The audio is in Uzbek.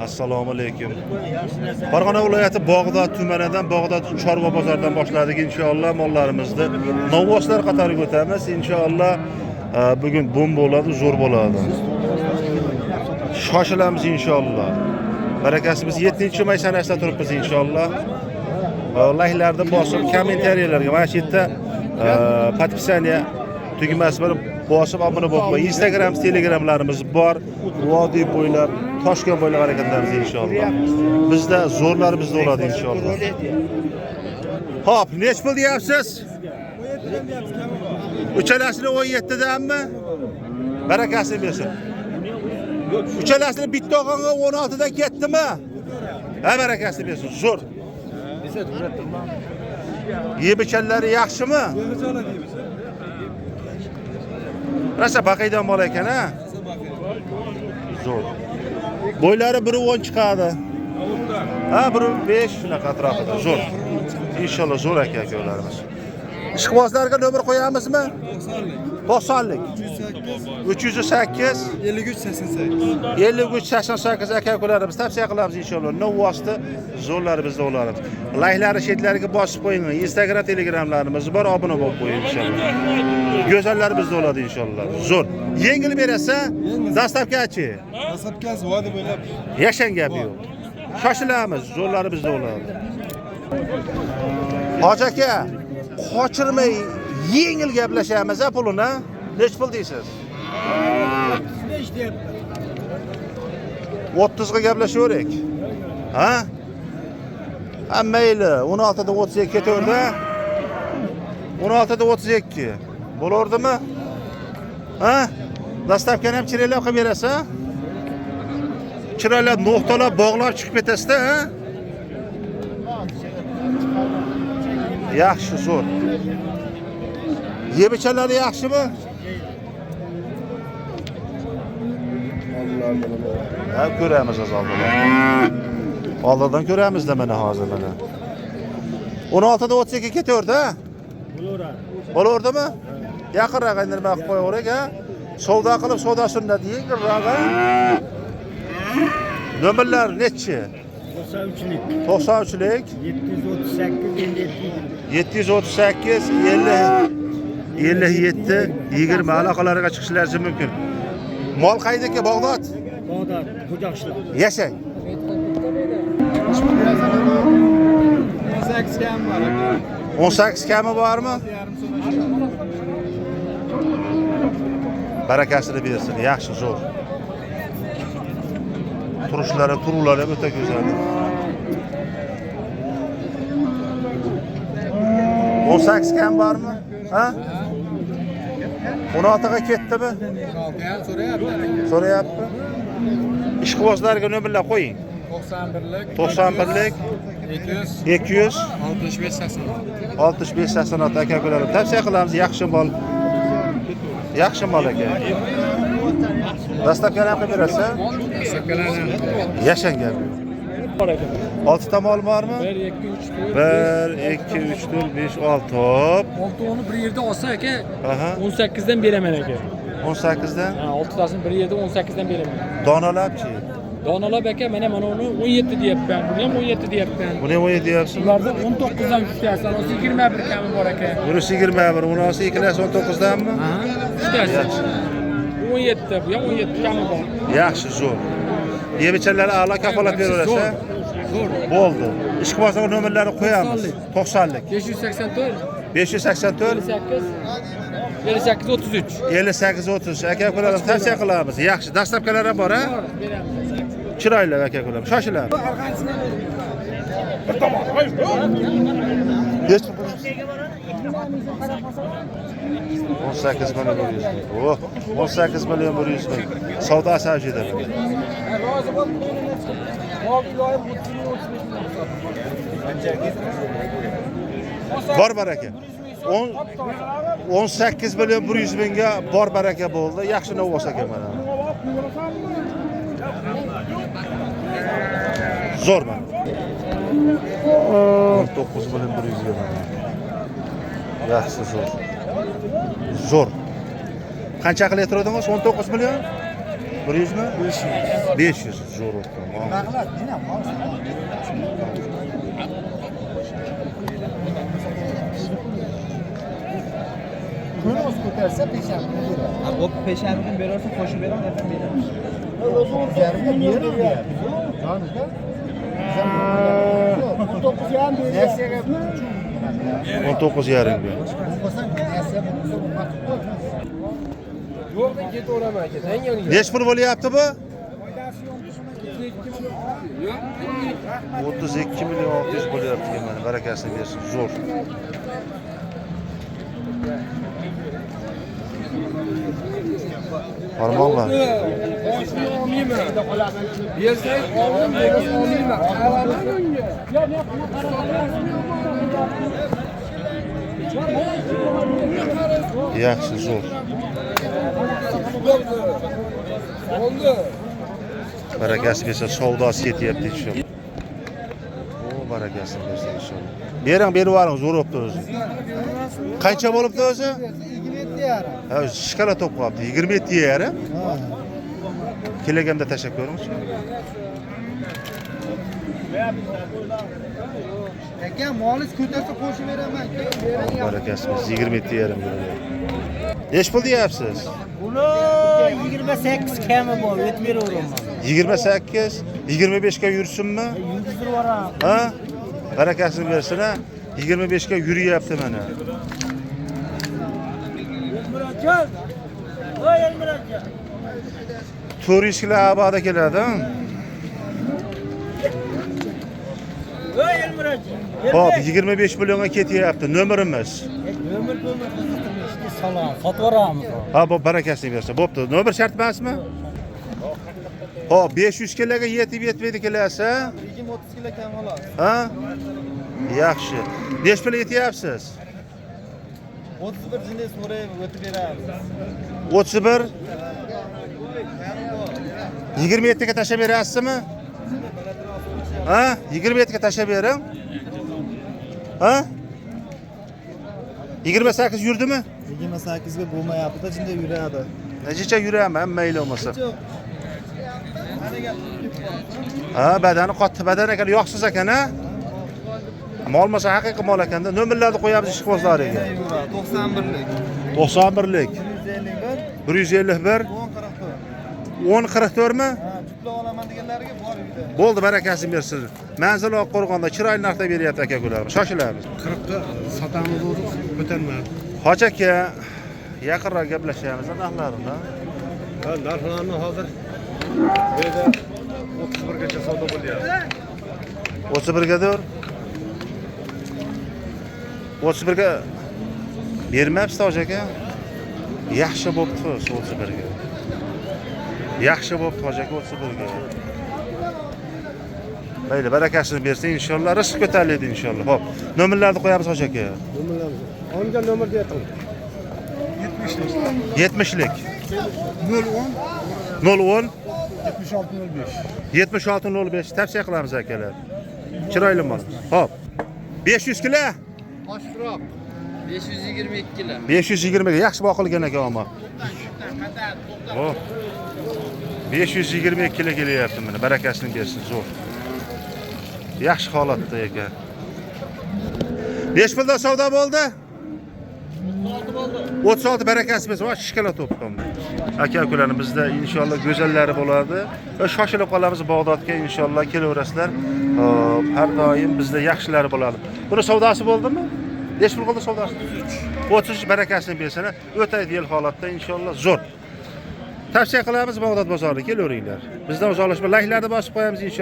Assalomu alaykum. Farg'ona viloyati Bog'dod tumanidan, Bog'dod Chorva bozoridan boshladik inshaalloh mollarimizni. Novvoslar qatoriga o'tamiz. Inshaalloh bugun bom bo'ladi, zo'r bo'ladi. Shoshilamiz inshaalloh. Barakasimiz 7-may sanasida turibmiz inshaalloh. Laylarni bosib, kommentariyalarga mana shu yerda podpisaniya tugmasi bilan bosib obuna bo'lib, Instagram, Telegramlarimiz bor. Vodiy bo'ylab, Toshkent bo'ylab harakatlarimiz inshaalloh. Bizda zo'rlarimiz bo'ladi inshaalloh. Hop, nech pul deyapsiz? 17 Uchalasini 17 danmi? Barakasini bersin. Uchalasini bitta olganga 16 dan ketdimi? Ha, barakasini bersin. Zo'r. Yebichanlari yaxshimi? Rasa baqaydan bor ekan, ha? Zo'r. Bo'ylari 1.10 chiqadi. Ha, 1.5 shunaqa atrofida. Zo'r. Inshaalloh zo'r aka-ukalarimiz. Ishqibozlarga nomer qo'yamizmi? 90lik. 308 5388 aka-ukalarimiz tavsiya qilamiz inshaalloh. Novvosda zo'rlarimiz bo'ladi. Layklari shetlariga bosib qo'ying. Instagram, Telegramlarimiz bor, obuna bo'lib qo'ying inshaalloh. Go'zallarimiz bo'ladi inshaalloh. Zo'r. Yengil berasa, dastavkachi. Dastavkasi vodi bo'ylab. Yashan gapi yo'q. Shoshilamiz, zo'rlarimiz bo'ladi. Hoji aka, qochirmay yengil gaplashamiz, pulini. Nech pul deysiz? 35 deyapti. 30 ga gaplashaverik. Ha? Ha, mayli, 16 da 32 ketaverdi. 16 da 32. Bo'lardimi? Ha? Dastavkani ham chiralab qilib berasa? Chiralab, nuqtalab, bog'lab chiqib ketasizda, ha? Yaxshi, zo'r. Yebichalari yaxshimi? Ha, ko'ramiz oldin. Oldindan ko'ramiz da mana hozir mana. 16 da 32 ketaverdi, ha? Bo'lardimi? Yaqinroq nima qilib qo'yaverak, ha? Savdo qilib, savdo sunnat yengilroq, ha? Nomerlar nechi? 93lik 738 57 20 aloqalariga chiqishlaringiz mumkin. Mol qaydaki Bog'dod? Bog'dod, Xo'jaqishloq. Yashang. 18 kam bor. 18 kami bormi? Barakasini bersin, yaxshi, zo'r. Turushlari, turulari ham o'ta go'zal. 18 kam bormi? Ha? 16 ga ketdimi? 16 so'rayapti. Ishqibozlarga nomerlar qo'ying. 91lik 200 65 86 aka-ukalarimiz tavsiya qilamiz, yaxshi mol. Yaxshi mol aka. Dastavkani ham qilib berasiz? Yashan gapi. 6 ta mol bormi? 1 2 3 4 5 6 hop. 6'ını bir yerdə olsa aka, Aha. 18'den veremem aka. 18dan? Ha, 6'dasını bir yerdə 18'den veremem. Donalabchi. Donalab aka, mana onu 17 deyapman. Buni ham 17 deyapman. Buni ham 17 deyapsiz. Ularda 19'dan tushtasan, o 21 kami bor aka. Burisi 21, bunisi ikkilasi 19danmi? Ha, tushtasan. 17, bu ham 17 kami bor. Yaxshi, zo'r. Yebichanlar a'lo kafolat beraverasiz. Zo'r. Bo'ldi. Ishqibozlar nomerlarini qo'yamiz. 90lik 584 584 58 33. 58 30 aka-ukalarni tavsiya qilamiz. Yaxshi, dastavkalar ham bor, ha? Chiroyli aka-ukalar, shoshilamiz. Hech 18 million 100 ming. Oh, 18 million 100 ming. Savdo asajida. Bor baraka. 18 million 100 mingga bor baraka bo'ldi. Yaxshi novvos aka mana. Zo'r mana. 9 million 100 ming. Yaxshi, zo'r. Zo'r. Qancha qilyapti 19 million? 100 mi? 500. Zo'r o'tgan. Kuni o'z ko'tarsa peshanba beradi. O peşembe gün verirse koşu veren efendim verir. O'zlarimga berib beradi. Yonida. 19 ham beradi. Nasiyaga 19 yarim bu. bo'lsang nasiya bo'lsa Yo'qdan ketaveraman aka. Danganiga. Neç pul bo'lyapti bu? 32 milyon 600 bo'lyapti mana barakasini bersin. Zo'r. Hormonlar. Olmayman. Bersang oldim, bermasa olmayman. Yaxshi, zo'r. Oldu. Barakasi bersa savdosi ketyapti inshaalloh. O barakasini bersin inshaalloh. Bering, berib yuboring, zo'r bo'pti o'zi. Qancha bo'libdi o'zi? 27 yarim. Ha, shkala top qolibdi. 27 yarim. Keleganda tashlab ko'ringchi. Aka, molingiz ko'tarsa qo'shib beraman. Barakasi bersin 27 yarim bo'ladi. Nech pul deyapsiz? Buni 28 kami bor, o'tib beraman. 28, 25 ga yursinmi? Yurgizib yuboraman. Ha? Barakasini bersin ha. 25 ga yuryapti mana. Murodjon. Voy Murodjon. Turistlar abada keladi. Voy Murodjon. Hop, 25 millionga ketyapti. Nomerimiz. Nomer qiziqtirishga salom, sotib yuboramiz. Ha, bu barakasini bersa. Bo'pti. Nomer shart emasmi? Hop, 500 kiloga yetib yetmaydi kelasa. 20-30 kilo kam olasiz. Ha? Yaxshi. Nech pul yetyapsiz? 31 jinni so'rayib o'tib beramiz. 31 27 ga tashlab berasizmi? Ha? 27 ga tashlab bering. Ha? 28 yurdimi? 28 ga bo'lmayapti, jinda yuradi. Necha yuraman, mayli bo'lmasa. Ha, badani qattiq badan ekan, yoqsiz ekan, ha? Mol bo'lmasa haqiqiy mol ekanda, nomerlarni qo'yamiz ishqibozlariga. 91lik. 91lik. 151 1044 mi? Ha, juplab olaman deganlarga bor uyda. Bo'ldi, barakasini bersin. Manzil Oqqo'rg'onda chiroyli narxda beryapti aka ular. Shoshilamiz. 40 ga sotamiz o'zi ko'tarmadi. Hoji aka, yaqinroq gaplashamiz narxlarni. Ha, narxlarni hozir berda 31 gacha savdo bo'lyapti. 31 gadir. 31 ga bermayapsiz hoji aka. Yaxshi bo'pti 31 ga. Yaxshi bo'pti hoji aka 31 ga. Mayli, barakasini bersin inshaalloh, rizq ko'tariladi inshaalloh. Hop, nomerlarni qo'yamiz hoji aka. Nomerlarimiz. Olgan nomer deyapman. 70lik. 010 010 7605. 7605 tavsiya qilamiz akalar. Chiroyli mol. Hop. 500 kilo. Oshroq. 522 kilo. 520 ga yaxshi boqilgan ekan ammo. Hop. 522 kilo kelyapti mana, barakasini bersin, zo'r. Yaxshi holatda ekan. Nech pulda savdo bo'ldi? 36 barakasi bersin. Va shikala to'pqam. Aka-ukalarimiz bizda inshaalloh go'zallari bo'ladi. Va shoshilib qolamiz Bag'dodga inshaalloh kelaverasizlar. Har doim bizda yaxshilari bo'ladi. Buni savdosi bo'ldimi? Nech pul qoldi savdosi? 33 barakasini bersin. O'ta ideal holatda inshaalloh zo'r. Tavsiya qilamiz Bag'dod bozoriga kelaveringlar. Bizdan uzoqlashmang, layklarni bosib qo'yamiz inshaalloh.